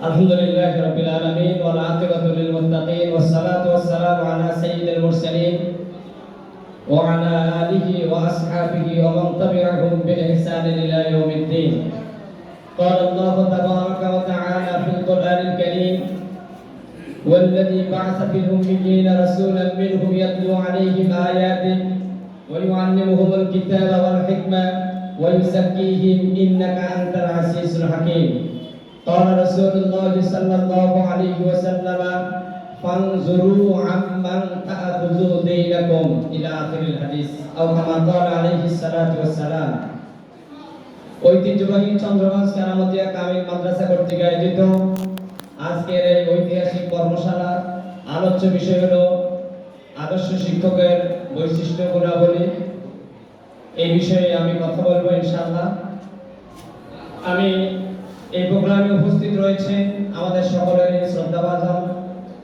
الحمد لله رب العالمين والعاقبة للمتقين والصلاة والسلام على سيد المرسلين وعلى آله وأصحابه ومن تبعهم بإحسان إلى يوم الدين. قال الله تبارك وتعالى في القرآن الكريم: والذي بعث في الأميين رسولا منهم يتلو عليهم آياته ويعلمهم الكتاب والحكمة ويزكيهم إنك أنت العزيز الحكيم. قال رسول الله صلى الله عليه وسلم: فانظروا عمن تأخذوا دينكم إلى آخر الحديث أو كما قال عليه الصلاة والسلام. ঐতিহ্যবাহী চন্দ্রগঞ্জ কারামতিয়া কামিল মাদ্রাসা কর্তৃক আয়োজিত আজকের এই ঐতিহাসিক কর্মশালা আলোচ্য বিষয় হলো আদর্শ শিক্ষকের বৈশিষ্ট্য গুণাবলী। এই বিষয়ে আমি কথা বলবো ইনশাআল্লাহ। আমি এই প্রোগ্রামে উপস্থিত রয়েছে আমাদের সকলের শ্রদ্ধাভাজন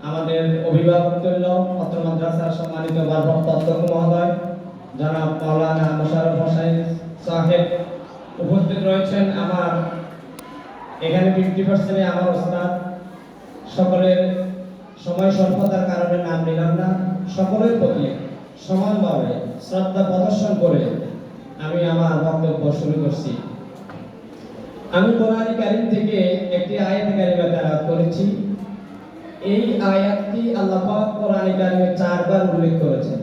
আমাদের অভিভাবকতুল্য অত্র মাদ্রাসার সম্মানিত ভারপ্রাপ্ত অধ্যক্ষ মহোদয় জনাব মাওলানা মোশাররফ হোসেন সাহেব, উপস্থিত রয়েছেন আমার এখানে 50% আমার ওস্তাদ। সকলের সময় স্বল্পতার কারণে নাম নিলাম না। সকলের প্রতি সমানভাবে শ্রদ্ধা প্রদর্শন করে আমি আমার বক্তব্য শুরু করছি। আমি কোরআন কারীম থেকে একটি আয়াত কারিমা তেলাওয়াত করেছি। এই আয়াতটি আল্লাহ পাক কোরআন কারীমে 4 বার উল্লেখ করেছেন।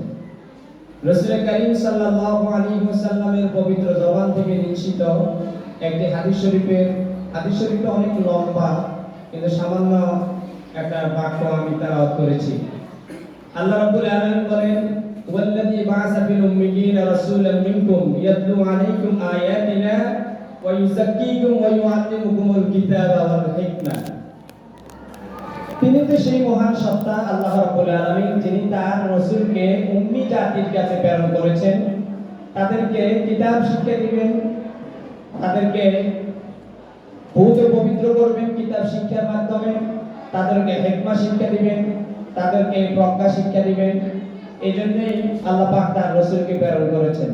রাসূল করিম সাল্লাল্লাহু আলাইহি ওয়াসাল্লামের পবিত্র জবান থেকে নিশ্চিত একটি হাদিস শরীফটা অনেক লম্বা, কিন্তু সামান্য একটা বাক্য আমি তেলাওয়াত করেছি। আল্লাহ রাব্বুল আলামিন বলেন: ওয়াল্লাযী বা'আসা ফিল উম্মিয়িনা রাসূলাম মিনকুম ইয়াতলু আলাইকুম আয়াতিনা ওয়া ইউযাক্কিকুম ওয়া ইউআল্লিমুকুমুল কিতাবা ওয়াল হিকমা। তিনি তো সেই মহান সত্তা আল্লাহ রাব্বুল আলামিন, যিনি তার রাসূলকে উম্মি জাতির কাছে প্রেরণ করেছেন। তাদেরকে কিতাব শিক্ষা দিবেন, তাদেরকে পবিত্র করবেন কিতাব শিক্ষার মাধ্যমে, তাদেরকে হিকমা শিক্ষা দিবেন, তাদেরকে প্রজ্ঞা শিক্ষা দিবেন। এজন্যই আল্লাহ পাক তার রাসূলকে প্রেরণ করেছেন।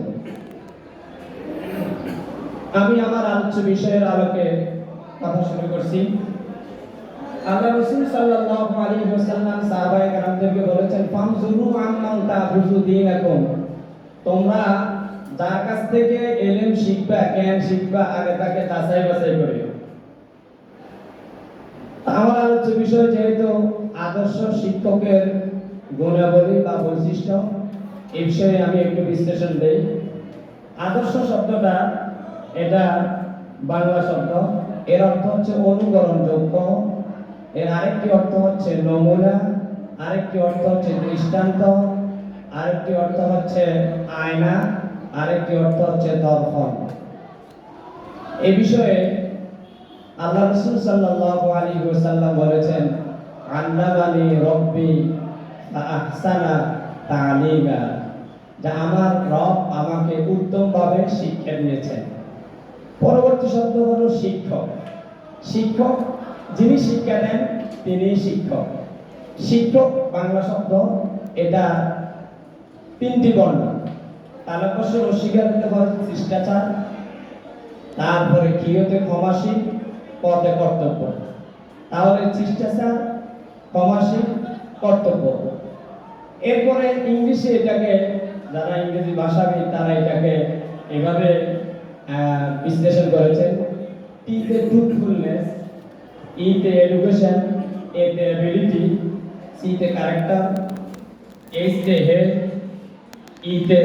আমি আমার আলোচ্য বিষয়ের আলোকে কথা শুরু করছি। আল্লাহ রাসূল সাল্লাল্লাহু আলাইহি ওয়াসাল্লাম সাহাবায়ে কেরামদেরকে বলেছেন: ফামজুরু আম্মান তাখুযু দীনাকুম, তোমরা যার কাছ থেকে ইলম শিখবা, জ্ঞান শিখবা, আগে তাকে যাচাই বাছাই করিও। আমার আলোচ্য বিষয় যেহেতু আদর্শ শিক্ষকের গুণাবলী বা বৈশিষ্ট্য, এই বিষয়ে আমি একটু বিশ্লেষণ দেই। আদর্শ শব্দটা এটা বাংলা শব্দ। এর অর্থ হচ্ছে অনুকরণযোগ্য, এর আরেকটি অর্থ হচ্ছে নমুনা, আরেকটি অর্থ হচ্ছে দৃষ্টান্ত, আরেকটি অর্থ হচ্ছে আয়না, আরেকটি অর্থ হচ্ছে দর্পণ। এই বিষয়ে আল্লাহ রাসূল সাল্লাল্লাহু আলাইহি ওয়াসাল্লাম বলেছেন: আল্লামানি রব্বি ফাআহসানা তা'লিমা, যা আমার রব আমাকে উত্তমভাবে শিক্ষা দিয়েছেন। পরবর্তী শব্দ হলো শিক্ষক। শিক্ষক যিনি শিক্ষা দেন তিনি শিক্ষক। শিক্ষক বাংলা শব্দ, এটা 3টি বর্ণ। তালব্যস্য রস্বীকার দিতে হয় শিষ্টাচার, তারপরে কিয়তে ক্ষমাশীল, পদে কর্তব্য। তাহলে শিষ্টাচার, ক্ষমাশীল, কর্তব্য। এরপরে ইংলিশে এটাকে, যারা ইংরেজি ভাষাবিদ তারা এটাকে এভাবে বিশ্লেষণ করেছেন: টিতে ট্রুথফুলনেস, ইতে এডুকেশন, এতে এবিলিটি, সিতে ক্যারেক্টার, এইতে হেলথ, ইতে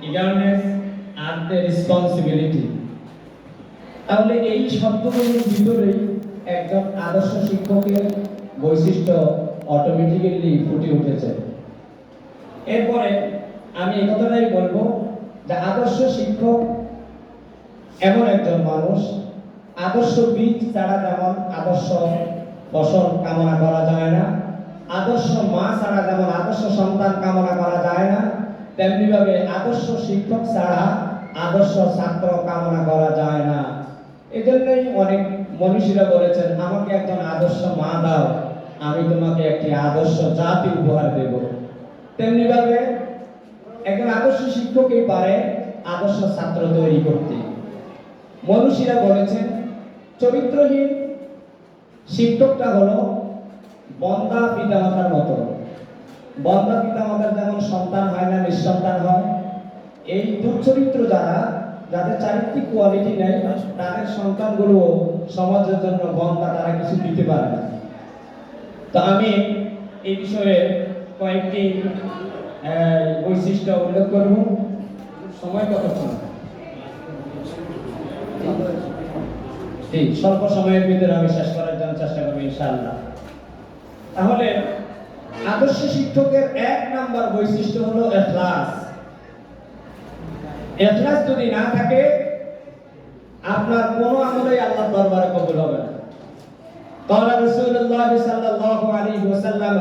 ইগারনেস, আরতে রেসপন্সিবিলিটি। তাহলে এই শব্দগুলোর ভিতরেই একজন আদর্শ শিক্ষকের বৈশিষ্ট্য অটোমেটিক্যালি ফুটে উঠেছে। এরপরে আমি এই কথাটাই বলবো যে আদর্শ শিক্ষক এমন একজন মানুষ, আদর্শ বীজ ছাড়া যেমন আদর্শ ফসল কামনা করা যায় না, আদর্শ মা ছাড়া যেমন আদর্শ সন্তান কামনা করা যায় না, তেমনি ভাবে আদর্শ শিক্ষক ছাড়া আদর্শ ছাত্র কামনা করা যায় না। এজন্যই অনেক মনীষীরা বলেছেন, আমাকে একজন আদর্শ মা দাও, আমি তোমাকে একটি আদর্শ জাতি উপহার দেব। তেমনি ভাবে একজন আদর্শ শিক্ষকই পারে আদর্শ ছাত্র তৈরি করতে। মনীষীরা বলেছেন, চরিত্রহীন শিক্ষকটা হলো বন্দা পিতামাতার মতো। বন্দা পিতামাতার যেমন সন্তান হয় না, নিঃসন্তান হয়, এই দুশ্চরিত্র যারা, যাদের চারিত্রিক কোয়ালিটি নেই, তাদের সন্তানগুলো সমাজের জন্য বন্দা, তারা কিছু দিতে পারে না। তো আমি এই বিষয়ে কয়েকটি বৈশিষ্ট্য উল্লেখ করব। সময় কতক্ষণ? ঠিক স্বল্প সময়ের ভিতরে আমি শেষ করার জন্য চেষ্টা করবো ইনশাআল্লাহ। তাহলে আদর্শ শিক্ষকের 1 নাম্বার বৈশিষ্ট্য হলো ইখলাস। ইখলাস যদি না থাকে, আপনার কোনো আমলই আল্লাহর দরবারে কবুল হবে না। قال رسول الله صلى الله عليه وسلم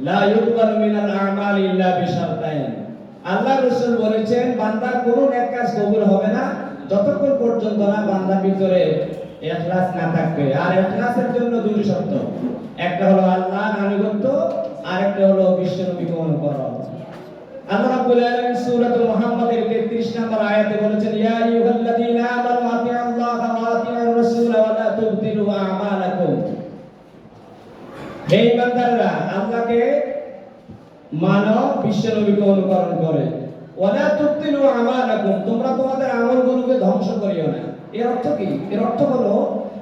لا يقبل من الاعمال الا بشرطين। আল্লাহ রাসূল বলেছেন, বান্দার কোনো নেক কাজ কবুল হবে না যতক্ষণ পর্যন্ত না বান্দার ভিতরে ইখলাস না থাকবে। আর ইখলাসের জন্য দুটি শর্ত, একটা হলো আল্লাহর আনুগত্য, আর একটা হলো বিশ্বনবীকে অনুকরণ। আল্লাহ রাব্বুল আলামিন সূরাতুল মুহাম্মাদের 33 নম্বর আয়াতে বলেছেন, ইয়া আইয়ুহাল্লাযীনা আমানু আতিউল্লাহা ওয়া আতিউর রাসূলা ওয়া লা তুবতিলু আমালাকুম। হে ইমানদাররা, আল্লাহকে মানো, বিশ্বনবীকে অনুকরণ করে। ওয়া লা তুবতিলু আমালাকুম, তোমরা তোমাদের আমলগুলোকে ধ্বংস করিও না। এর অর্থ কি? এর অর্থ হলো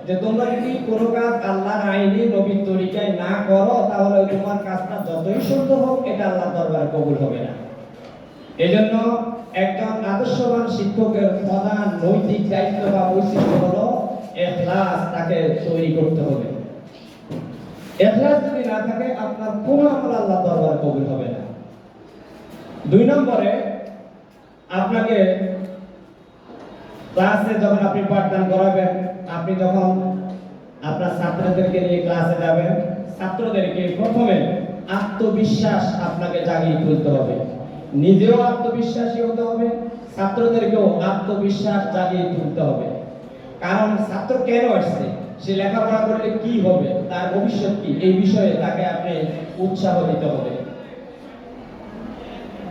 যে তোমরা যদি কোনো কাজ আল্লাহর আইনে, নবীর তরিকায় না করো, তাহলে তোমার কাজটা যতই সুন্দর হোক, এটা আল্লাহর দরবারে কবুল হবে না। এজন্য একজন আদর্শবান শিক্ষকের প্রধান নৈতিক দায়িত্ব বা বৈশিষ্ট্য হলো ইখলাস, তাকে তৈরি করতে হবে। ইখলাস যদি না থাকে, আপনার কোনো আমল আল্লাহর দরবারে কবুল হবে না। 2 নম্বরে, আপনাকে ক্লাসে যখন আপনি পাঠদান করাবেন, আপনি যখন আপনার ছাত্রদেরকে নিয়ে ক্লাসে যাবেন, ছাত্রদেরকে প্রথমে আত্মবিশ্বাস আপনাকে জাগিয়ে তুলতে হবে। নিজেও আত্মবিশ্বাসী হতে হবে, ছাত্রদেরকেও আত্মবিশ্বাস জাগিয়ে তুলতে হবে। কারণ ছাত্র কেন আসছে, সে লেখাপড়া করলে কি হবে, তার ভবিষ্যৎ কি, এই বিষয়ে তাকে আপনি উৎসাহ দিতে হবে।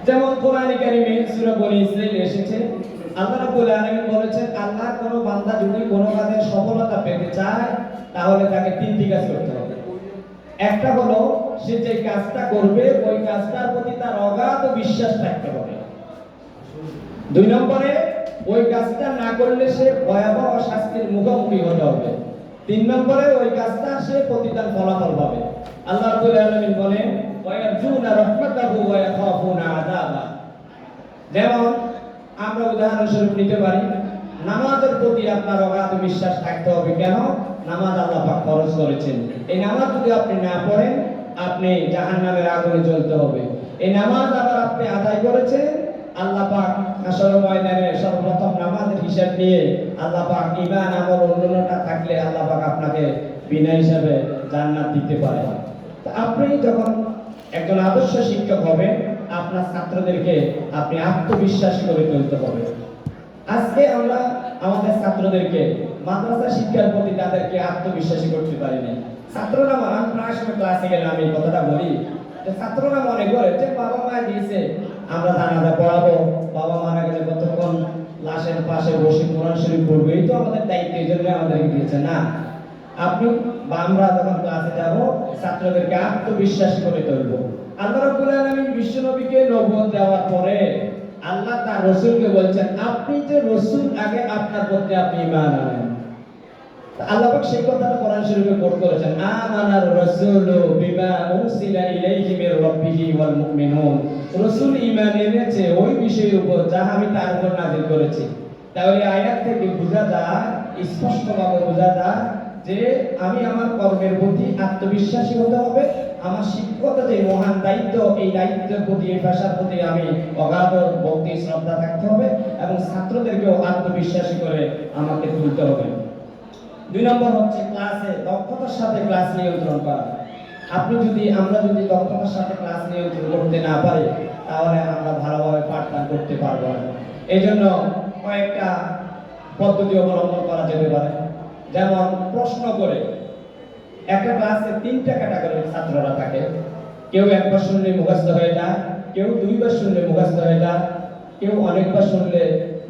যেমন কোরআনে কারিমে সূরা বনী ইসরাঈল এসেছে, আল্লাহ রাব্বুল আলামিন বলেছেন, আল্লাহর কোনো বান্দা যদি কোনো কাজে সফলতা পেতে চায়, তাহলে তাকে 3টি কাজ করতে হবে। একটা হলো, সে যে কাজটা করবে ওই কাজটার প্রতি তার অগাধ বিশ্বাস থাকতে হবে। 2 নম্বরে, ওই কাজটা না করলে সে ভয়াবহ শাস্তির মুখোমুখি হতে হবে। 3 নম্বরে, ওই কাজটা সে প্রতিদান ফলাফল পাবে। আল্লাহ রাব্বুল আলামিন বলেন, ওয়া ইয়ারজুনা রাহমাতাহু ওয়া ইয়াখাফুনা আযাবা। যেমন আমরা উদাহরণস্বরূপ নিতে পারি, নামাজের প্রতি আপনার অগাধ বিশ্বাস থাকতে হবে। কেন? নামাজ আল্লাহ পাক ফরজ করেছেন। এই নামাজ যদি আপনি না পড়েন, আপনি জাহান্নামের আগুনে জ্বলতে হবে। এই নামাজ আবার আপনি আদায় করেছেন, আল্লাহ পাক হাসরের ময়দানে সর্বপ্রথম নামাজের হিসাব নিয়ে আল্লাহ পাক ঈমান আমল অন্যটা থাকলে আল্লাহ পাক আপনাকে বিনা হিসাবে জান্নাত দিতে পারে। তো আপনি যখন একজন আদর্শ শিক্ষক হবেন, আপনার ছাত্রদেরকে আপনি আত্মবিশ্বাসী করে তুলতে হবে। আজকে আমরা আমাদের ছাত্রদেরকে মাদ্রাসা শিক্ষার প্রতি তাদেরকে আত্মবিশ্বাসী করতে পারি না। ছাত্ররা, আমি প্রায় সময় ক্লাসে গেলে আমি কথাটা বলি যে ছাত্ররা মনে করে যে বাবা মা দিয়েছে, আমরা জানাজা পড়াবো, বাবা মারা গেলে কতক্ষণ লাশের পাশে বসে কোরআন শরীফ পড়বো, এই তো আমাদের দায়িত্ব, এই জন্য আমাদেরকে দিয়েছে। না, আপনি বা আমরা যখন ক্লাসে যাব, ছাত্রদেরকে আত্মবিশ্বাসী করে তুলবো। আল্লাহ রাব্বুল আলামিন বিশ্বনবীকে নবুয়ত দেওয়ার পরে আল্লাহ তার রাসূলকে বলছেন, আপনি যে রাসূল, আগে আপনার প্রতি আপনি ঈমান আনেন। আল্লাহ পাক সেই কথাটা কোরআন শরীফে কোট করেছেন, আমানার রাসূলু বিমা উরসিলা ইলাইহি মির রাব্বিহি ওয়াল মুমিনুন। রাসূল ঈমান এনেছে ওই বিষয়ের উপর যা আমি তার উপর নাযিল করেছি। তাহলে আয়াত থেকে বোঝা যায়, স্পষ্টভাবে বোঝা যায় যে আমি আমার কর্মের প্রতি আত্মবিশ্বাসী হতে হবে। আমার শিক্ষকতা যে মহান দায়িত্ব, এই দায়িত্বের প্রতি, এই পেশার প্রতি আমি অগাধ ভক্তি শ্রদ্ধা থাকতে হবে এবং ছাত্রদেরকেও আত্মবিশ্বাসী করে আমাকে তুলতে হবে। 2 নম্বর হচ্ছে ক্লাসে দক্ষতার সাথে ক্লাস নিয়ন্ত্রণ করা। আমরা যদি দক্ষতার সাথে ক্লাস নিয়ন্ত্রণ করতে না পারি, তাহলে আমরা ভালোভাবে পাঠদান করতে পারবো না। এই জন্য কয়েকটা পদ্ধতি অবলম্বন করা যেতে পারে। যেমন প্রশ্ন করে, একটা ক্লাসে 3টা ক্যাটাগরির ছাত্ররা থাকে। কেউ একবার শুনলে মুখস্থ হয়ে যায়, কেউ 2বার শুনলে মুখস্থ হয়ে যায়, কেউ অনেকবার শুনলে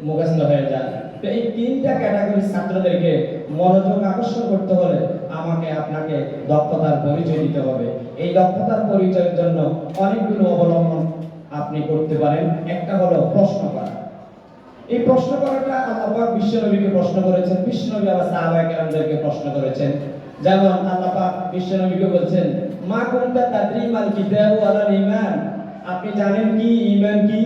মুখস্থ হয়ে যায়। তো এই 3টা ক্যাটাগরির ছাত্রদেরকে মনোযোগ আকর্ষণ করতে হলে আমাকে আপনাকে দক্ষতার পরিচয় দিতে হবে। এই দক্ষতার পরিচয়ের জন্য অনেকগুলো অবলম্বন আপনি করতে পারেন। একটা হলো প্রশ্ন করা। এই প্রশ্ন করাটা আল্লাহ পাক বিশ্বনবীকে প্রশ্ন করেছেন, বিশ্বনবী আবার সাহাবায়ে কেরামদেরকে প্রশ্ন করেছেন। যেমন আল্লাহ পাক বিশ্বনবীকে বলছেন, মা কুনতা তাদরি মাল কিতাবু ওয়ালাল ঈমান, আপনি জানেন কি ঈমান কি?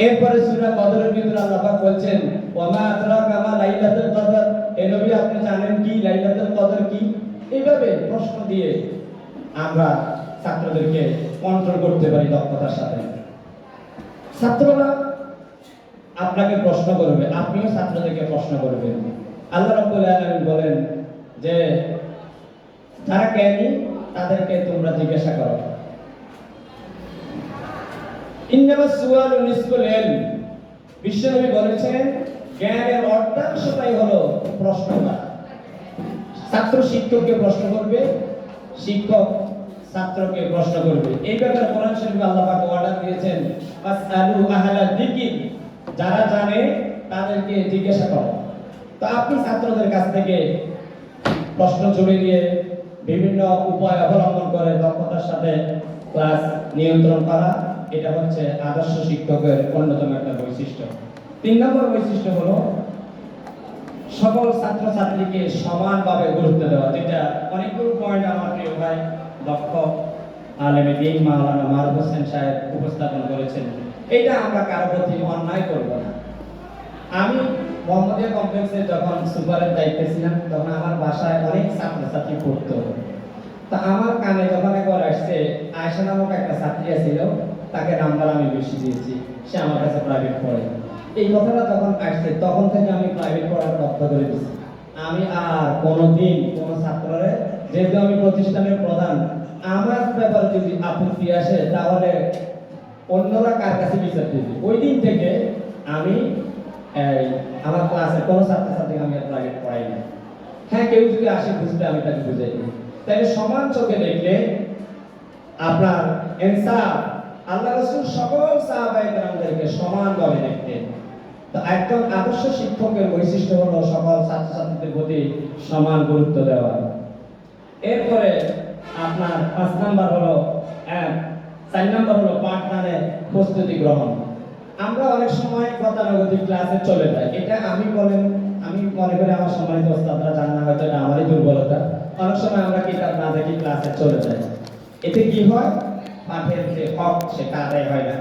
এরপরে সূরা কদরের ভিতরে আল্লাহ পাক বলছেন, ওয়া মা আদরাকা মা লাইলাতুল কদর, হে নবী আপনি জানেন কি লাইলাতুল কদর কি? এইভাবে প্রশ্ন দিয়ে আমরা ছাত্রদেরকে কন্ট্রোল করতে পারি দক্ষতার সাথে। ছাত্ররা আপনাকে প্রশ্ন করবে, আপনিও ছাত্রদেরকে প্রশ্ন করবেন। আল্লাহ রাব্বুল আলামিন বলেন যে যারা জ্ঞানী তাদেরকে তোমরা জিজ্ঞাসা করো। ইন্নামাস সুআলু নিসফুল ইলম, বিশ্বনবী বলেছেন জ্ঞানের অর্ধাংশটাই হলো প্রশ্ন করা। ছাত্র শিক্ষককে প্রশ্ন করবে, শিক্ষক ছাত্রকে প্রশ্ন করবে। এই ব্যাপারে কোরআন শরীফে আল্লাহ পাক অর্ডার দিয়েছেন, ফাসআলু আহলা যিকির, যারা জানে তাদেরকে জিজ্ঞাসা করো। তো আপনি ছাত্রদের কাছ থেকে প্রশ্ন ছুড়ে দিয়ে বিভিন্ন উপায় অবলম্বন করে দক্ষতার সাথে ক্লাস নিয়ন্ত্রণ করা, এটা হচ্ছে আদর্শ শিক্ষকের অন্যতম একটা বৈশিষ্ট্য। 3 নম্বর বৈশিষ্ট্য হলো সকল ছাত্রছাত্রীকে সমানভাবে গুরুত্ব দেওয়া, যেটা অনেকগুলো পয়েন্ট আমার প্রিয় ভাই দক্ষ আলেমে দ্বীন মাওলানা মারুফ হোসেন সাহেব উপস্থাপন করেছেন। এটা আমরা কারো প্রতি অন্যায় করব না। আমি মোহাম্মদিয়া কমপ্লেক্সে যখন সুপারের দায়িত্বে ছিলাম তখন আমার বাসায় অনেক ছাত্রছাত্রী পড়তো। তা আমার কানে যখন একবার আসছে, আয়েশা নামক একটা ছাত্রী ছিল, তাকে নাম্বার আমি বেশি দিয়েছি, সে আমার কাছে প্রাইভেট পড়ে। এই কথাটা যখন আসছে তখন থেকে আমি প্রাইভেট পড়াটা বন্ধ করে দিয়েছি। আমি আর কোনোদিন কোনো ছাত্ররে, যেহেতু আমি প্রতিষ্ঠানের প্রধান, আমার ব্যাপারে যদি আপত্তি আসে তাহলে অন্যরা কার কাছে বিচার দিবে। ওই দিন থেকে আমি আমার ক্লাসে কোনো ছাত্রছাত্রীকে আমি প্রাইভেট পড়াই না। হ্যাঁ, কেউ যদি আসে বুঝতে আমি তাকে বুঝাই দিই। তাহলে সমান চোখে দেখলে আপনার ইনসাফ, আল্লাহ রাসূল সকল সাহাবায়ে কেরামদেরকে সমানভাবে দেখতেন। তো একজন আদর্শ শিক্ষকের বৈশিষ্ট্য হলো সকল ছাত্রছাত্রীদের প্রতি সমান গুরুত্ব দেওয়া। এরপরে আপনার 5 নাম্বার হলো 4 নাম্বার হলো পাঠদানের প্রস্তুতি গ্রহণ। আমরা অনেক সময় গতানুগতিক ক্লাসে চলে যাই, এটা আমি মনে করি আমার সম্মানিত ওস্তাদরা জানা, হয়তো এটা আমারই দুর্বলতা। অনেক সময় আমরা কিতাব না দেখি ক্লাসে চলে যাই। এতে কি হয়? পাঠের যে হক সেটা আদায় হয় না।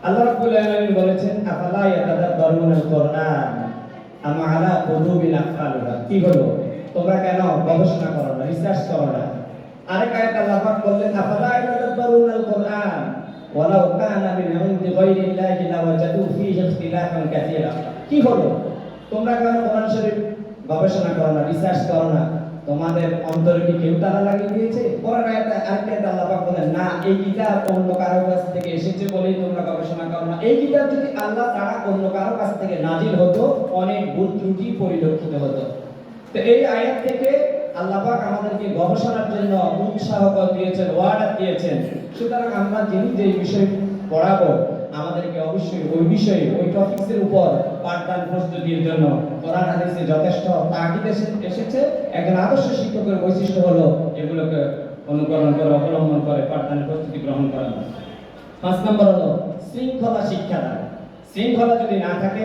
আল্লাহ রাব্বুল আলামিন বলেছেন, আফালা ইয়াতাদাব্বারুনাল কুরআন আম আলা কুলুবিন আকফালুহা, কি হলো তোমরা কেন গবেষণা করো না, রিসার্চ করো না? আরেক আয়াতে আল্লাহ পাক বললেন, আফালা ইয়াতাদাব্বারুনাল কুরআন ওয়ালাউ কানা মিন ইনদি গায়রিল্লাহি লাওয়াজাদু ফীহি ইখতিলাফান কাসীরা, কি হলো তোমরা কেন কোরআন শরীফ গবেষণা করো না, রিসার্চ করো না? তোমাদের অন্তরে কি কেউ তালা লাগিয়ে দিয়েছে? পরের আয়াতে আরেকটা আল্লাহ পাক বলেন, না এই কিতাব অন্য কারো কাছ থেকে এসেছে বলেই তোমরা গবেষণা করো না। এই কিতাব যদি আল্লাহ ছাড়া অন্য কারো কাছ থেকে নাজিল হতো, অনেক ভুল ত্রুটি পরিলক্ষিত হতো। তো এই আয়াত থেকে আল্লাহ পাক আমাদেরকে গবেষণার জন্য উৎসাহ দিয়েছেন, ওয়ার্ডার দিয়েছেন। সুতরাং আমরা যেই বিষয় পড়াবো আমাদেরকে অবশ্যই ওই বিষয়ে, ওই টপিকসের উপর পাঠদান প্রস্তুতির জন্য কোরআন হাদিসে যথেষ্ট তাকিদ এসেছে। একজন আদর্শ শিক্ষকের বৈশিষ্ট্য হলো এগুলোকে অনুকরণ করে, অবলম্বন করে পাঠদানের প্রস্তুতি গ্রহণ করা। 5 নম্বর হলো শৃঙ্খলা শিক্ষাদান। শৃঙ্খলা যদি না থাকে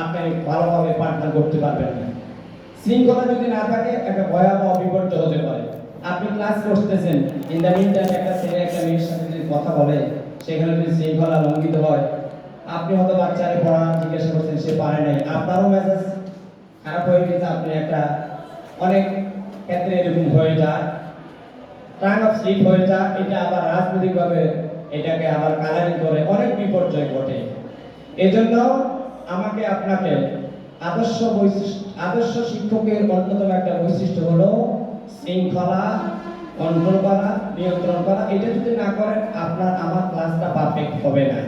আপনি ভালোভাবে পাঠদান করতে পারবেন না। শৃঙ্খলা যদি না থাকে একটা ভয়াবহ বিপর্যয় হতে পারে। আপনি ক্লাস করতেছেন, ইন দ্য মিন টাইম একটা ছেলে একটা মেয়ের সাথে যদি কথা বলে, সেখানে যদি শৃঙ্খলা লঙ্ঘিত হয়, আপনি হয়তো বাচ্চারে পড়া জিজ্ঞাসা করছেন, সে পারে নাই, আপনারও মেজাজ খারাপ হয়ে গেছে, আপনি একটা অনেক ক্ষেত্রে এরকম হয়ে যায়, টাং অফ স্লিপ হয়ে যায়। এটা আবার রাজনৈতিকভাবে এটাকে আবার কালারিং করে অনেক বিপর্যয় ঘটে। এজন্য আমাকে আপনাকে আদর্শ শিক্ষকের অন্যতম একটা বৈশিষ্ট্য হলো শৃঙ্খলা কন্ট্রোল করা, নিয়ন্ত্রণ করা। এটা যদি না করেন আপনার আমার ক্লাসটা পারফেক্ট হবে না।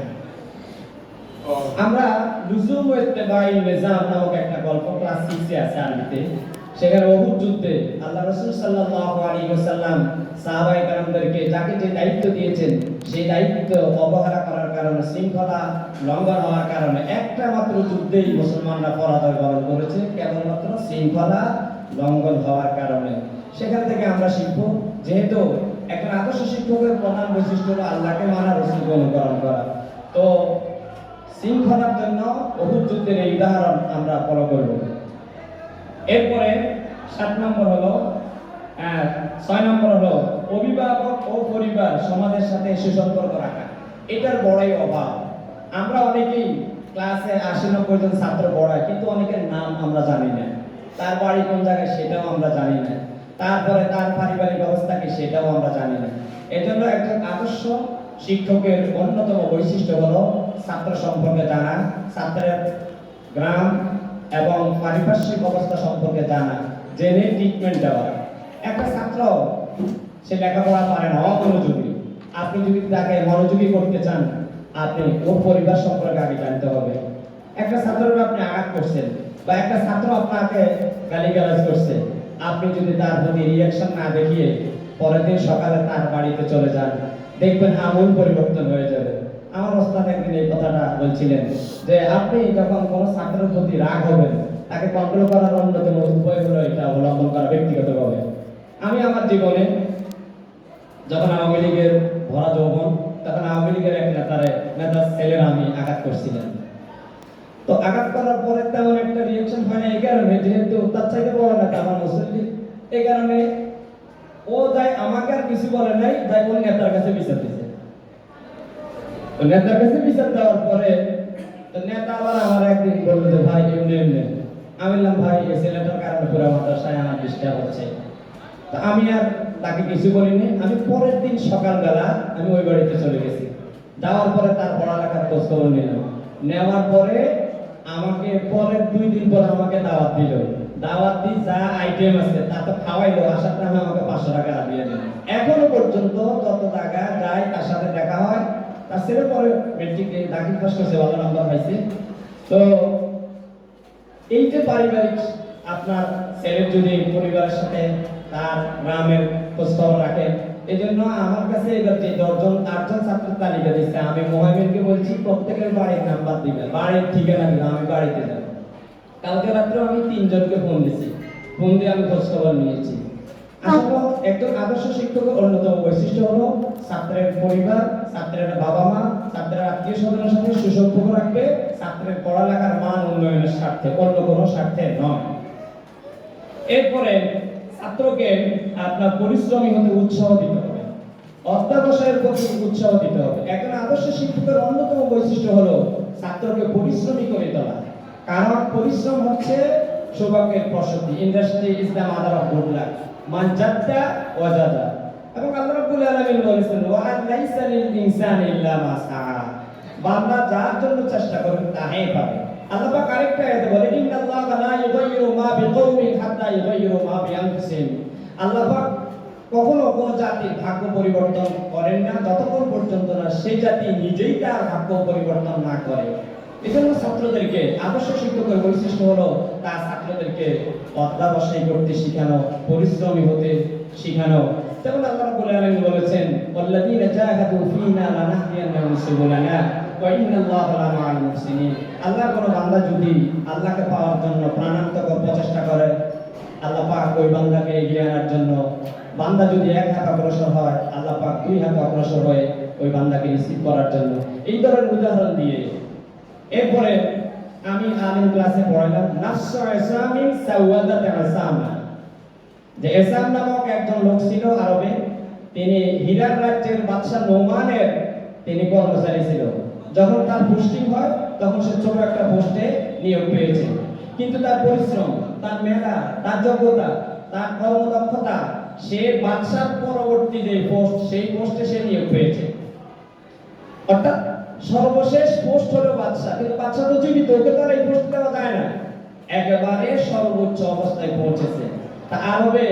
আমরা লুজুম ওয়া ইত্তিবাউল নিজাম নামক একটা গল্প ক্লাস 6 এ আছে আরবিতে। সেখানে উহুদ যুদ্ধে আল্লাহ রাসূল সাল্লাল্লাহু আলাইহি ওয়াসাল্লাম সাহাবায়ে কেরামদেরকে যাকে যে দায়িত্ব দিয়েছেন, সেই দায়িত্ব অবহেলা করার কারণে, শৃঙ্খলা লঙ্ঘন হওয়ার কারণে একটা মাত্র যুদ্ধেই মুসলমানরা পরাজয় বরণ করেছে। কেবলমাত্র শৃঙ্খলা লঙ্ঘন হওয়ার কারণে। সেখান থেকে আমরা শিখব, যেহেতু একজন আদর্শ শিক্ষকের প্রধান বৈশিষ্ট্য হলো আল্লাহকে মানা, রাসূলকে অনুকরণ করা। তো শৃঙ্খলার জন্য উহুদ যুদ্ধের এই উদাহরণ আমরা ফলো করব। এরপরে 7 নম্বর হলো 6 নম্বর হলো অভিভাবক ও পরিবার সমাজের সাথে সুসম্পর্ক রাখা। এটার বড়ই অভাব। আমরা অনেকেই ক্লাসে 80-90 জন ছাত্র পড়াই, কিন্তু অনেকের নাম আমরা জানি না, তার বাড়ি কোন জায়গায় সেটাও আমরা জানি না, তারপরে তার পারিবারিক অবস্থা কি সেটাও আমরা জানি না। এজন্য একজন আদর্শ শিক্ষকের অন্যতম বৈশিষ্ট্য হলো ছাত্র সম্পর্কে জানা, ছাত্রের গ্রাম এবং পারিপার্শ্বিক অবস্থা সম্পর্কে জানা, জেনে ট্রিটমেন্ট দেওয়া। একটা ছাত্র সে লেখাপড়া পারে না, অমনোযোগী। আপনি যদি তাকে মনোযোগী করতে চান, আপনি ওর পরিবার সম্পর্কে আগে জানতে হবে। একটা ছাত্রকে আপনি আঘাত করছেন বা একটা ছাত্র আপনাকে গালিগালাজ করছে, আপনি যদি তার প্রতি রিঅ্যাকশন না দেখিয়ে পরের দিন সকালে তার বাড়িতে চলে যান, দেখবেন আমূল পরিবর্তন হয়ে যাবে। আমার ওস্তাদ একদিন এই কথাটা বলছিলেন যে আপনি যখন কোনো ছাত্রের প্রতি রাগ হবেন, তাকে কন্ট্রোল করার অন্যতম উপায় হলো এটা অবলম্বন করা ব্যক্তিগতভাবে। আমি আমার জীবনে যখন আওয়ামী লীগের ভরা যৌবন, তখন আওয়ামী লীগের এক নেতার ছেলেরা আমি আঘাত করছিলাম। তো আঘাত করার পরে তেমন একটা রিঅ্যাকশন হয় না, এই কারণে যেহেতু তার চাইতে বড় নেতা আমার মুসল্লি, এই কারণে ও যাই আমাকে আর কিছু বলে নাই, যাই ওই নেতার কাছে বিচার দিছে। তো নেতার কাছে বিচার দেওয়ার পরে নেতা আবার আমার একদিন বললো যে ভাই এমনি এমনি। আমি বললাম ভাই এই ছেলেটার কারণে পুরো মাদ্রাসায় আমার ডিস্টার্ব হচ্ছে। তো আমি আর তাকে কিছু বলিনি। আমি পরের দিন সকালবেলা আমি ওই বাড়িতে চলে গেছি। যাওয়ার পরে তার পড়ালেখার খোঁজ খবর নিলাম। নেওয়ার পরে আমাকে পরের 2 দিন পর আমাকে দাওয়াত দিল। দাওয়াত দিয়ে যা আইটেম আছে তা তো খাওয়াইলো, আসার টাইমে আমাকে 500 টাকা দিয়ে দিল। এখনো পর্যন্ত যত টাকা যায় তার সাথে দেখা হয়। তার ছেলে পরে মেট্রিকে দাখিল পাস করছে, ভালো নাম্বার পাইছে। তো এই যে পারিবারিক, আপনার ছেলের যদি পরিবারের সাথে তার গ্রামের খোঁজ খবর রাখেন, এই জন্য আমার কাছে এবার যে 8জন ছাত্রের তালিকা দিচ্ছে, আমি মোহাম্মদকে বলছি প্রত্যেকের বাড়ির নাম্বার দিবেন, বাড়ির ঠিকানা দিবেন, আমি বাড়িতে যাব। কালকে রাত্রে আমি 3 জনকে ফোন দিয়েছি, ফোন দিয়ে আমি খোঁজ খবর নিয়েছি। আসলে একজন আদর্শ শিক্ষকের অন্যতম বৈশিষ্ট্য হলো ছাত্রের পরিবার, ছাত্রের বাবা মা, ছাত্রের আত্মীয় স্বজনের সাথে সুসম্পর্ক রাখবে, ছাত্রের পড়ালেখার মান উন্নয়নের স্বার্থে, অন্য কোনো স্বার্থে নয়। এরপরে ছাত্রকে আপনার পরিশ্রমী হতে উৎসাহ দিতে হবে, অধ্যাবসায়ের প্রতি উৎসাহ দিতে হবে। একজন আদর্শ শিক্ষকের অন্যতম বৈশিষ্ট্য হলো ছাত্রকে পরিশ্রমী করে তোলা। কারণ পরিশ্রম হচ্ছে সৌভাগ্যের প্রসূতি। Industry is the mother of good luck, মান জাদ্দা ওয়াজাদা। এবং আল্লাহ রাব্বুল আলামিন বলেছেন ওয়া লাইসা লিল ইনসানি ইল্লা মা সাআ, বান্দা যার জন্য চেষ্টা করবে তাই পাবে। আল্লাহ পাক আরেকটা আয়াতে বলে ইন্নাল্লাহা লা ইউগাইয়িরু মা বিকওমিন হাত্তা ইউগাইয়িরু মা বিআনফুসিহিম। আল্লাহ পাক কখনো কোন জাতির ভাগ্য পরিবর্তন করেন না যতক্ষণ পর্যন্ত না সেই জাতি নিজেই তার ভাগ্য পরিবর্তন না করে। এজন্য ছাত্রদেরকে আদর্শ শিক্ষকের বৈশিষ্ট্য হলো তার ছাত্রদেরকে অধ্যাবসায় করতে শেখানো, পরিশ্রমী হতে শেখানো। যেমন আল্লাহ রাব্বুল আলামিন বলেছেন ওয়াল্লাযীনা জাহাদু ফীনা লানাহদিয়ান্নাহুম সুবুলানা ওয়া ইন্নাল্লাহা লামাআল মুহসিনিন। আল্লাহ কোন বান্দা যদি আল্লাহকে পাওয়ার জন্য প্রাণান্তকর প্রচেষ্টা করে, আল্লাহ পাক ওই বান্দাকে এগিয়ে আনার জন্য, বান্দা যদি 1 হাত অগ্রসর হয়, আল্লাহ পাক 2 হাত অগ্রসর হয়ে ওই বান্দাকে রিসিভ করার জন্য। এই ধরনের উদাহরণ দিয়ে এরপরে আমি আলিম ক্লাসে পড়াইলাম নাফসু ইসলামিন সাওয়াদাত ইসলামা, যে ইসলাম নামক একজন লোক ছিল আরবে। তিনি হিরার রাজ্যের বাদশা নোমানের তিনি কর্মচারী ছিল। যখন তার পোস্টিং হয় তখন সে ছোট একটা পোস্টে নিয়োগ পেয়েছে, কিন্তু তার পরিশ্রম, তার মেধা, তার যোগ্যতা, তার কর্মদক্ষতা, সে বাদশার পরবর্তী যে পোস্ট সেই পোস্টে সে নিয়োগ পেয়েছে। অর্থাৎ সর্বশেষ পোস্ট হলো বাদশা, কিন্তু বাদশা তো জীবিত, ওকে তো আর এই পোস্ট দেওয়া যায় না। একেবারে সর্বোচ্চ অবস্থায় পৌঁছেছে। তা আরবে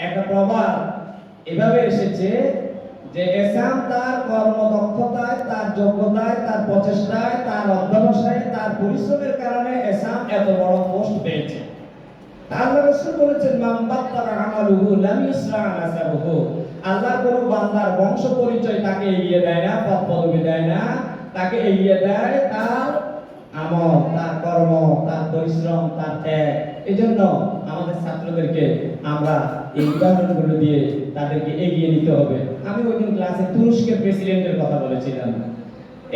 একটা প্রবাদ এভাবে এসেছে যে ইসলাম তার কর্মদক্ষতায়, তার যোগ্যতায়, তার প্রচেষ্টায়, তার অধ্যবসায়ে, তার পরিশ্রমের কারণে ইসলাম এত বড় পোস্ট পেয়েছে। আল্লাহ রাসূল বলেছেন মান বাত্তারা আমালুহু লাম ইসরা নাসাবুহু। আল্লাহর কোন বান্দার বংশ পরিচয় তাকে এগিয়ে দেয় না, পদ পদবি দেয় না, তাকে এগিয়ে দেয় তার আমল, তার কর্ম, তার পরিশ্রম, তার ত্যাগ। এজন্য আমাদের ছাত্রদেরকে আমরা এই উদাহরণগুলো দিয়ে তাদেরকে এগিয়ে নিতে হবে। আমি ওই দিন ক্লাসে তুরস্কের প্রেসিডেন্টের কথা বলেছিলাম,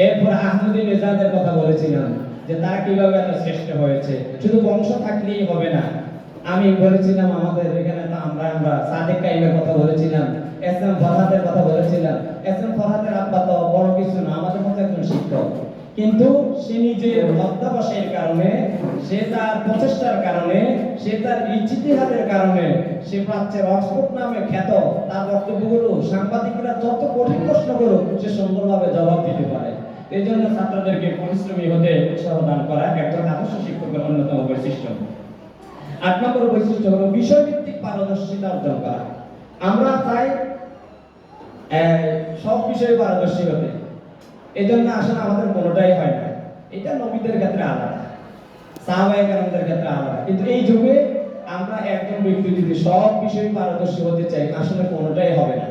এরপর আহমদি নেজাদের কথা বলেছিলাম যে তারা কিভাবে এত শ্রেষ্ঠ হয়েছে। শুধু বংশ থাকলেই হবে না, আমি বলেছিলাম আমাদের এখানে তো আমরা সাদেক কাইমের কথা বলেছিলাম, এসএম ফরহাদের কথা বলেছিলাম। এসএম ফরহাদের আব্বা তো বড় কিছু না, আমাদের মতো একজন শিক্ষক, কিন্তু সে নিজের অধ্যাবসায়ের কারণে, সে তার প্রচেষ্টার কারণে, সে তার ইজতিহাদের কারণে সে পাচ্ছে অক্সফোর্ড নামে খ্যাত। তার বক্তব্যগুলো সাংবাদিকরা যত কঠিন প্রশ্ন করুক সে সুন্দরভাবে জবাব দিতে পারে। এই জন্য ছাত্রদেরকে পরিশ্রমী হতে উৎসাহ দান করা একজন আদর্শ শিক্ষকের অন্যতম বৈশিষ্ট্য। ৮ নম্বর বৈশিষ্ট্য হলো বিষয়ভিত্তিক পারদর্শিতা অর্জন করা। আমরা চাই সব বিষয়ে পারদর্শী হতে, এজন্য আসলে আমাদের কোনোটাই হয় না। এটা নবীদের ক্ষেত্রে আলাদা, সাহাবায়ে কেরামদের ক্ষেত্রে আলাদা, কিন্তু এই যুগে আমরা একজন ব্যক্তি যদি সব বিষয়ে পারদর্শী হতে চাই আসলে কোনোটাই হবে না।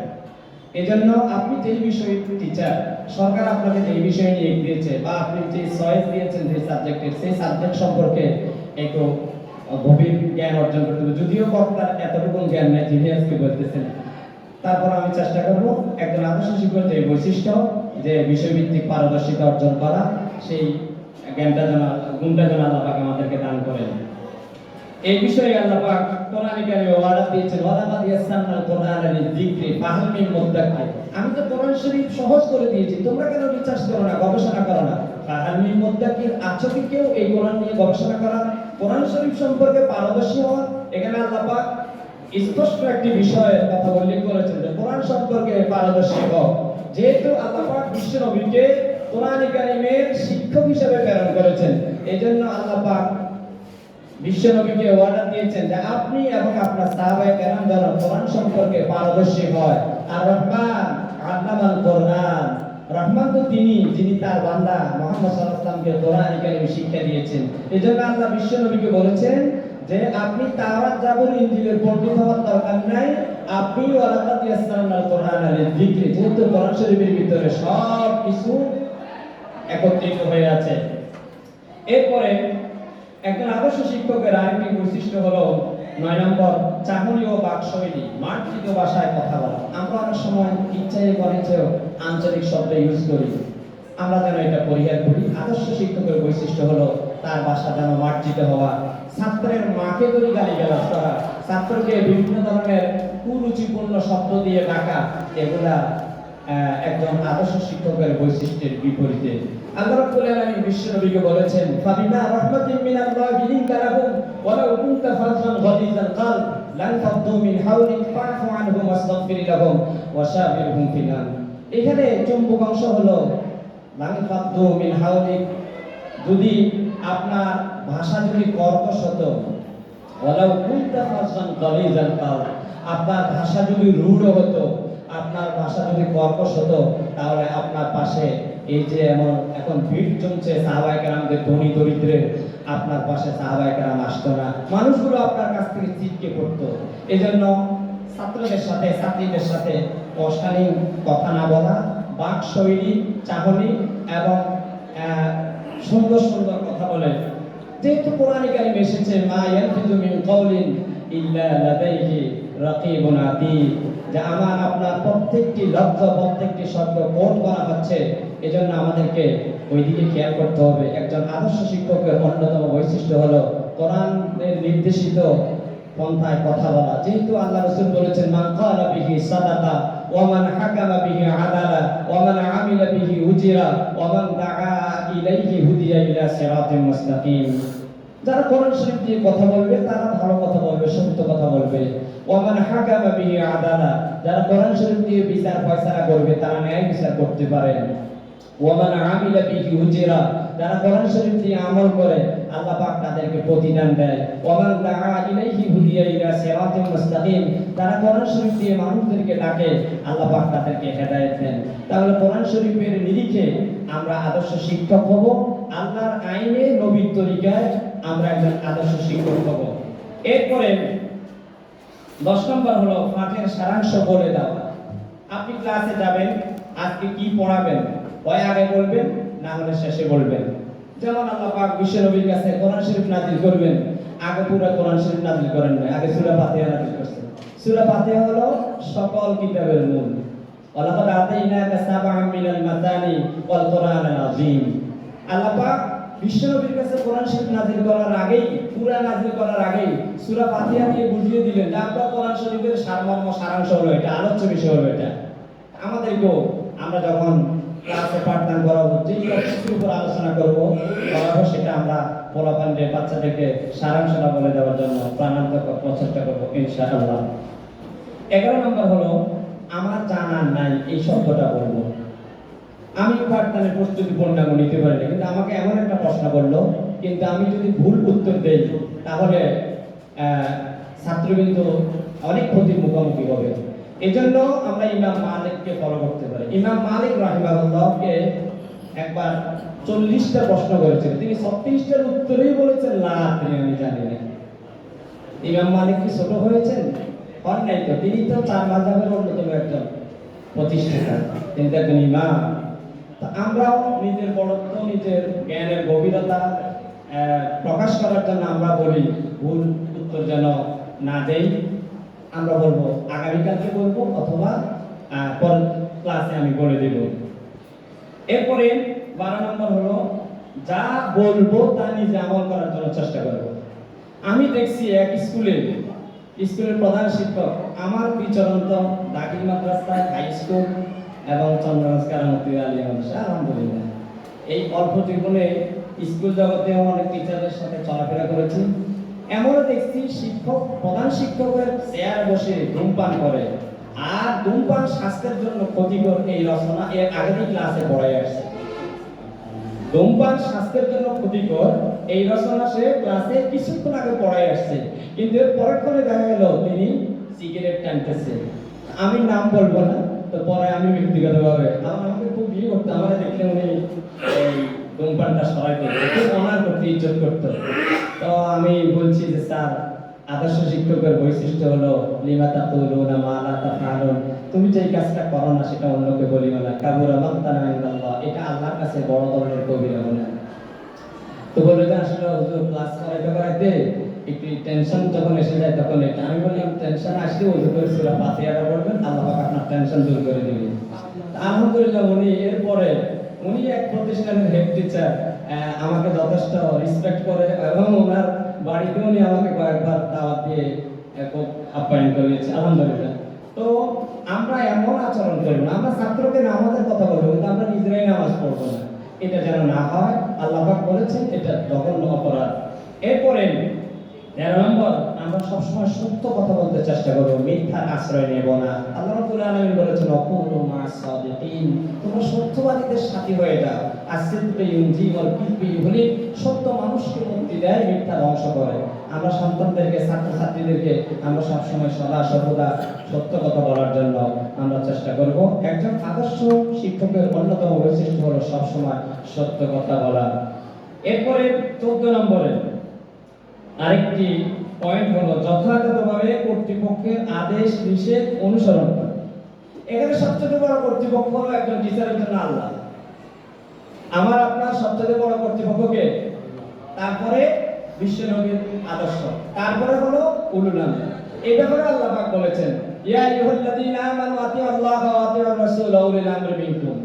এজন্য আপনি যেই বিষয়ে টিচার, সরকার আপনাকে যেই বিষয় নিয়ে দিয়েছে বা আপনি যে চয়েস দিয়েছেন যে সাবজেক্টের, সেই সাবজেক্ট সম্পর্কে একটু গভীর জ্ঞান অর্জন করতে হবে। যদিও বক্তার এতটুকু জ্ঞান নেই যিনি আজকে বলতেছেন, তারপর আমি চেষ্টা করব একজন আদর্শ শিক্ষকের যে বৈশিষ্ট্য, যে বিষয়ভিত্তিক পারদর্শিতা অর্জন করা, সেই জ্ঞানটা যেন, গুণটা যেন আল্লাহ পাক আমাদেরকে দান করেন। এই বিষয়ে আল্লাহ পাক কোরআনে কারিমে ওয়াদা দিয়েছেন, ওয়ালাকাদ ইয়াসসারনাল কোরআনা লিযিকরি ফাহাল মিন মুদ্দাক্কির। আমি তো কোরআন শরীফ সহজ করে দিয়েছি, তোমরা কেন রিসার্চ করো না, গবেষণা করো না? ফাহাল মিন মুদ্দাক্কির, আছো কি কেউ এই কোরআন নিয়ে গবেষণা করা, কোরআন শরীফ সম্পর্কে পারদর্শী হওয়া? এখানে আল্লাহ পাক স্পষ্ট একটি বিষয়ের কথা উল্লেখ করেছেন যে কোরআন সম্পর্কে পারদর্শী হও। যেহেতু আল্লাহ পাক বিশ্ব নবীকে কোরআন কারীমের শিক্ষক হিসেবে প্রেরণ করেছেন, এজন্য আল্লাহ পাক বিশ্ব নবীকে ওয়াদা দিয়েছেন যে আপনি এবং আপনার সাহাবায়ে কেরাম যেন কোরআন সম্পর্কে পারদর্শী হয়। আর রহমান আল্লামাল কোরআন, রহমান তো তিনি যিনি তার বান্দা মুহাম্মদ সাল্লাল্লাহু আলাইহি ওয়াসাল্লামকে কোরআন কারীম শিক্ষা দিয়েছেন। এজন্য আল্লাহ বিশ্ব নবীকে বলেছেন যে আপনি তাওরাত জাবুর ইনজিলের পণ্ডিত হওয়ার দরকার নাই, আপনি ওয়ালাকাদ ইয়াসসারনাল কোরআনা লিযিকরি, যেহেতু কোরআন শরীফের ভিতরে সব কিছু একত্রিত হয়ে আছে। এরপরে একজন আদর্শ শিক্ষকের আরেকটি বৈশিষ্ট্য হলো ৯ নম্বর, চাহনি ও বাকশৈলী, মার্জিত ভাষায় কথা বলা। আমরা অনেক সময় ইচ্ছায় করেছেও আঞ্চলিক শব্দ ইউজ করি, আমরা যেন এটা পরিহার করি। আদর্শ শিক্ষকের বৈশিষ্ট্য হলো তার ভাষা যেন মার্জিত হওয়া, ছাত্রের মাকে ধরে গালিগালাজ করা, ছাত্রকে বিভিন্ন ধরনের কুরুচিপূর্ণ শব্দ দিয়ে ডাকা, এগুলা একজন আদর্শ শিক্ষকের বৈশিষ্ট্যের বিপরীতে। আল্লাহ রাব্বুল আলামিন বিশ্ব নবীকে বলেছেন, ফাবিমা রাহমাতিন মিনাল্লাহি লিনতা লাহুম ওয়ালাউ কুনতা ফাযযান গালিযাল কলব লান ফাদ্দু মিন হাওলিক ফা'ফু আনহুম ওয়াস্তাগফির লাহুম ওয়াশাবিরহুম ফিল আমর। এখানে চুম্বক অংশ হলো লান ফাদ্দু মিন হাওলিক, যদি আপনার ভাষা যদি কর্কশ হতো, ওয়ালাউ কুনতা ফাযযান গালিযাল কলব, আপনার ভাষা যদি রূঢ় হতো, আপনার ভাষা যদি কর্কশ হতো, তাহলে আপনার পাশে এই যে এখন ভিড় জমছে সাহাবায়ে কেরামদের ধনী দরিদ্রের, আপনার পাশে সাহাবায়ে কেরাম আসতো না, মানুষগুলো আপনার কাছ থেকে ছিটকে পড়তো। এজন্য ছাত্রদের সাথে, ছাত্রীদের সাথে অশালীন কথা না বলা, বাকশৈলী, চাহনি এবং সুন্দর সুন্দর কথা বলে। যেহেতু কোরআনে কারিমে এসেছে মা ইয়ালফিযু মিন কাওলিন ইল্লা লাদাইহি রাকিবুন আতীদ, যে আমার আপনার প্রত্যেকটি লফজ, প্রত্যেকটি শব্দ কোট করা হচ্ছে, এজন্য আমাদেরকে ওইদিকে খেয়াল করতে হবে। একজন আদর্শ শিক্ষকের অন্যতম বৈশিষ্ট্য হলো কোরআনের নির্দেশিত পন্থায় কথা বলা। যেহেতু আল্লাহ রাসূল বলেছেন মান ক্বালা বিহি সাদাকা ওয়া মান হাকামা বিহি আদালা ওয়া মান আমিলা বিহি উজিরা ওয়া মান দাআ ইলাইহি হুদিয়া ইলা সিরাতিন মুস্তাকিম। যারা কোরআন শরীফ দিয়ে কথা বলবে তারা ভালো কথা বলবে, সত্য কথা বলবে। ওয়া মান হাকামা বিহি আদালা, যারা কোরআন শরীফ দিয়ে বিচার ফয়সালা করবে তারা ন্যায় বিচার করতে পারে। ওয়া মান আমিলা বিহি উজিরা, যারা কোরআন শরীফ দিয়ে আমল করে আল্লাহ পাক তাদেরকে প্রতিদান দেয়। ওয়া মান দাআ ইলাইহি হুদিয়া ইলা সিরাতিন মুস্তাকিম, যারা কোরআন শরীফ দিয়ে মানুষদেরকে ডাকে আল্লাহ পাক তাদেরকে হেদায়েত দেন। তাহলে কোরআন শরীফের নিরিখে আমরা আদর্শ শিক্ষক হব, আল্লাহর আইনে নবীর তরিকায় আমরা একজন আদর্শ শিক্ষক হব। এরপরে 10 নম্বর হলো পাঠের সারাংশ বলে দাও। আপনি ক্লাসে যাবেন, আজকে কি পড়াবেন হয় আগে বলবেন, না হলে শেষে বলবেন। যেমন আল্লাহ পাক বিশ্ব নবীর কাছে কোরআন শরীফ নাযিল করবেন, আগে পুরো কোরআন শরীফ নাযিল করেন নাই, আগে সূরা ফাতিহা নাযিল করছেন। সূরা ফাতিহা হলো সকল কিতাবের মূল। ওয়ালাকাদ আতাইনাকা সাবআম মিনাল মাতানি ওয়াল কোরআনাল আযীম। আল্লাহ পাক বিশ্বনবীর কাছে কোরআন শরীফ নাযিল করার আগেই, পুরা নাযিল করার আগেই সূরা ফাতিহা দিয়ে বুঝিয়ে দিলেন যে আপনার কোরআন শরীফের সারমর্ম, সারাংশ হলো এটা, আলোচ্য বিষয় হলো এটা। আমাদেরকেও আমরা যখন ক্লাসে পাঠদান করাবো, যে টপিকের উপর আলোচনা করবো সেটা আমরা পোলাপানদের, বাচ্চাদেরকে সারাংশটা বলে দেওয়ার জন্য প্রাণান্তক প্রচেষ্টা করবো ইনশাআল্লাহ। 11 নম্বর হলো আমার জানা নাই এই শব্দটা বলবো। আমি পাঠদানের প্রস্তুতি পূর্ণাঙ্গ নিতে পারি না, কিন্তু আমাকে এমন একটা প্রশ্ন করলো, কিন্তু আমি যদি ভুল উত্তর দেই তাহলে ছাত্রবৃন্দ অনেক ক্ষতির মুখোমুখি হবে। এই জন্য আমরা ইমাম মালিককে ফলো করতে পারি। ইমাম মালিক রাহিমাহুল্লাহকে একবার 40টা প্রশ্ন করেছেন, তিনি 36টার উত্তরেই বলেছেন লা আদরি, আমি জানি না। ইমাম মালিক কি ছোট হয়েছেন? হন নাই তো, তিনি তো 4 মাযহাবের অন্যতম একজন প্রতিষ্ঠাতা, তিনি একজন ইমাম। আমরাও নিজের বড়ত্ব, নিজের জ্ঞানের গভীরতা প্রকাশ করার জন্য আমরা বলি ভুল উত্তর যেন না দেই। আমরা বলবো আগামীকালকে বলবো, অথবা পরের ক্লাসে আমি বলে দেব। এরপরে 12 নম্বর হলো যা বলবো তা নিজে আমল করার জন্য চেষ্টা করব। আমি দেখছি এক স্কুলের প্রধান শিক্ষক আমার বিচরণ তো দাখিল মাদ্রাসা, হাই স্কুল এবং চন্দ্রগঞ্জ কারামতি আলিয়া মাদ্রাসা, আলহামদুলিল্লাহ এই অল্প জীবনে স্কুল জগতে অনেক টিচারদের সাথে চলাফেরা করেছি। এমনও দেখছি প্রধান শিক্ষকের চেয়ারে বসে ধূমপান করে, আর ধূমপান স্বাস্থ্যের জন্য ক্ষতিকর এই রচনা এর আগেই ক্লাসে পড়াই আসছে। ধূমপান স্বাস্থ্যের জন্য ক্ষতিকর এই রচনা সে ক্লাসে কিছুক্ষণ আগে পড়াই আসছে, কিন্তু এর পরেক্ষণে দেখা গেল তিনি সিগারেট টানতেছে। আমি নাম বলবো না, তো পরে আমি ব্যক্তিগতভাবে আমাকে খুব বিয়ে করতো, আমার দেখলে উনি এই ধূমপানটা সরাইতে খুব অনার করতে, ইজ্জত করতো। তো আমি বলছি যে স্যার, আদর্শ শিক্ষকের বৈশিষ্ট্য হলো লিমা তাকুলুনা মা লা তাফআলুন, তুমি যে কাজটা করো না সেটা অন্যকে বলিও না, কাবুরা মাকতান ইনদাল্লাহ, এটা আল্লাহর কাছে বড় ধরনের কবিরা গুনাহ। তো বলে যে আসলে হুজুর ক্লাস করাইতে একটু টেনশন যখন এসে যায় তখন এটা, আমি বললাম টেনশন আসলে ওযু করে সূরা ফাতিহাটা পড়বেন, আল্লাহ পাক আপনার টেনশন দূর করে দিবেন। আলহামদুলিল্লাহ উনি এক প্রতিষ্ঠানের হেড টিচার, আমাকে যথেষ্ট রেসপেক্ট করে এবং ওনার বাড়িতে উনি আমাকে কয়েকবার দাওয়াত দিয়ে খুব আপ্যায়ন করেছে, আলহামদুলিল্লাহ। তো আমরা এমন আচরণ করব না, আমরা ছাত্রকে নামাজের কথা বলবো কিন্তু আমরা নিজেরাই নামাজ পড়বো না, এটা যেন না হয়। আল্লাহ পাক বলেছেন এটা জঘন্য অপরাধ। এরপরে 13 নম্বর, আমরা সবসময় সত্য কথা বলতে চেষ্টা করব, মিথ্যার আশ্রয় নেব না। আল্লাহ রাব্বুল আলামিন বলেছেন ওয়াকুনু মা'আস সাদিকিন, তোমরা সত্যবাদীদের সাথী হয়ে যাও। আসিদকু ইউনজি ওয়াল কিযবু ইউহলিক, সত্য মানুষকে মুক্তি দেয়, মিথ্যা ধ্বংস করে। আমরা সন্তানদেরকে, ছাত্রছাত্রীদেরকে আমরা সবসময় সর্বদা সত্য কথা বলার জন্য আমরা চেষ্টা করব। একজন আদর্শ শিক্ষকের অন্যতম বৈশিষ্ট্য হলো সবসময় সত্য কথা বলা। এরপরে 14 নম্বরে আরেকটি পয়েন্ট হলো যথাযথভাবে কর্তৃপক্ষের আদেশ নিষেধ অনুসরণ করা। এখানে সবচেয়ে বড় কর্তৃপক্ষ হলো একজন টিচারের জন্য আল্লাহ। আমার আপনার সবচেয়ে বড় কর্তৃপক্ষকে, তারপরে বিশ্বনবীর আদর্শ, তারপরে হলো উলুল আমর। এই ব্যাপারে আল্লাহ পাক বলেছেন ইয়া আইয়ুহাল্লাযীনা আমানু আতিউল্লাহ ওয়া আতিউর রাসূল ওয়া উলিল আমরি মিনকুম,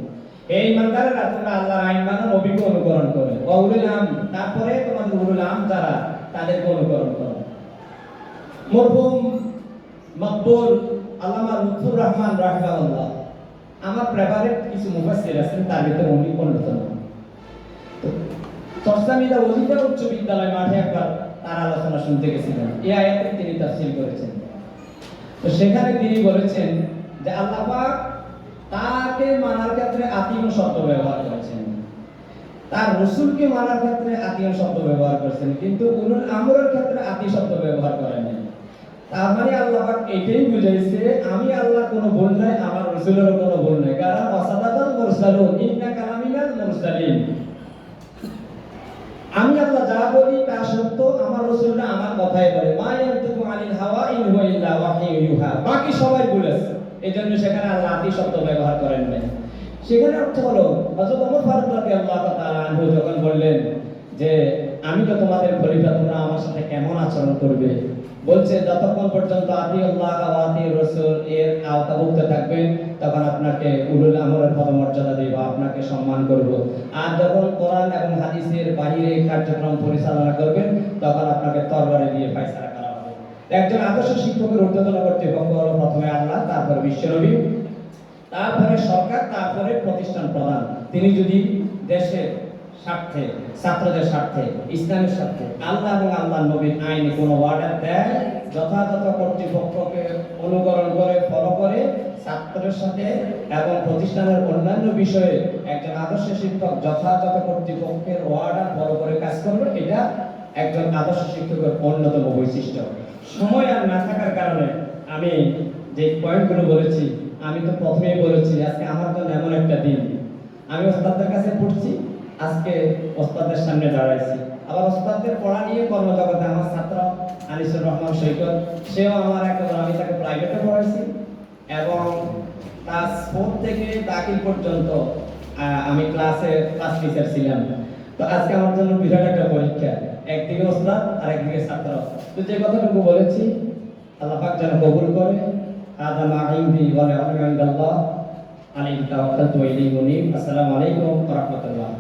এই ইমানদাররা তোমরা আল্লাহর আইন মানো, নবীকে অনুকরণ করো। ওয়া উলিল আমর, তারপরে তোমাদের উলুল আমর যারা তাদেরকে অনুকরণ করো। মরহুম মকবুল আল্লামা লুৎফুর রহমান রাহিমাহুল্লাহ আমার ফেভারিট কিছু মুফাসসির আছেন, তার ভিতরে উনি অন্যতম। চরসামিদা ওজিফা উচ্চ বিদ্যালয় মাঠে একবার তার আলোচনা শুনতে গেছিলেন, এই আয়াতের তিনি তাফসীর করেছেন। তো সেখানে তিনি বলেছেন যে আল্লাহ পাক তাকে মানার ক্ষেত্রে আতিম শব্দ ব্যবহার করেছেন, তার রাসূলকে মানার ক্ষেত্রে আতিম শব্দ ব্যবহার করেছেন, কিন্তু উলুল আমরের ক্ষেত্রে আতি শব্দ ব্যবহার করেন নাই। তার মানে আল্লাহ পাক এটাই বুঝাইছে আমি আল্লাহর কোনো ভুল নাই, আমার রাসূলেরও কোনো ভুল নাই, কারণ ওয়াসাদাতাল মুরসালুন ইন্না কালামিনাল মুরসালিন। আমি আল্লাহ যা বলি তা সত্য, আমার রাসূলরা আমার কথাই বলে, মা ইয়ানতিকু আনিল হাওয়া ইন হুয়া ইল্লা ওয়াহয়ু ইউহা, বাকি সবাই বলেছে। এজন্য সেখানে আল্লাহ আতি শব্দ ব্যবহার করেন নাই। সেখানে অর্থ হলো হযরত ওমর ফারুক রাদিয়াল্লাহু তাআলা আনহু যখন বললেন যে আমি তো তোমাদের খলিফা, তোমরা আমার সাথে কেমন আচরণ করবে? বলছে যতক্ষণ পর্যন্ত আতি আল্লাহ ওয়া আতি রাসূল এর আওতাভুক্ত থাকবেন তখন আপনাকে উলুল আমরের পদমর্যাদা দেব, আপনাকে সম্মান করব। আর যখন কোরআন এবং হাদিসের বাইরে কার্যক্রম পরিচালনা করবেন তখন আপনাকে তরবারি দিয়ে ফায়সালা করা হবে। একজন আদর্শ শিক্ষকের ঊর্ধ্বতন কর্তৃপক্ষ হলো প্রথমে আল্লাহ, তারপর বিশ্বনবী, তারপরে সরকার, তারপরে প্রতিষ্ঠান প্রধান। তিনি যদি দেশের স্বার্থে, ছাত্রদের স্বার্থে, ইসলামের স্বার্থে, আল্লাহ এবং আল্লাহর নবীর আইনে কোনো অর্ডার দেয়, যথাযথ কর্তৃপক্ষকে অনুকরণ করে ফলো করে ছাত্রের সাথে এবং প্রতিষ্ঠানের অন্যান্য বিষয়ে একজন আদর্শ শিক্ষক যথাযথ কর্তৃপক্ষের অর্ডার ফলো করে কাজ করবে, এটা একজন আদর্শ শিক্ষকের অন্যতম বৈশিষ্ট্য। সময় আর না থাকার কারণে আমি যে পয়েন্টগুলো বলেছি, আমি তো প্রথমেই বলেছি আজকে আমার জন্য এমন একটা দিন, আমি ওস্তাদের কাছে পড়ছি, আজকে ওস্তাদের সামনে দাঁড়াইছি। আবার ওস্তাদের পড়া নিয়ে কর্মজগতে আমার ছাত্র আনিসুর রহমান সৈকত, সেও আমার একেবারে, আমি তাকে প্রাইভেটে পড়াইছি এবং ক্লাস 4 থেকে দাখিল পর্যন্ত আমি ক্লাস টিচার ছিলাম। তো আজকে আমার জন্য বিরাট একটা পরীক্ষা, একদিকে ওস্তাদ আর একদিকে ছাত্র। তো যে কথাটুকু বলেছি আল্লাহ পাক যেন কবুল করে। هذا ما عندي والعلم عند الله عليه توكلت وإليه منيب. السلام عليكم ورحمة الله.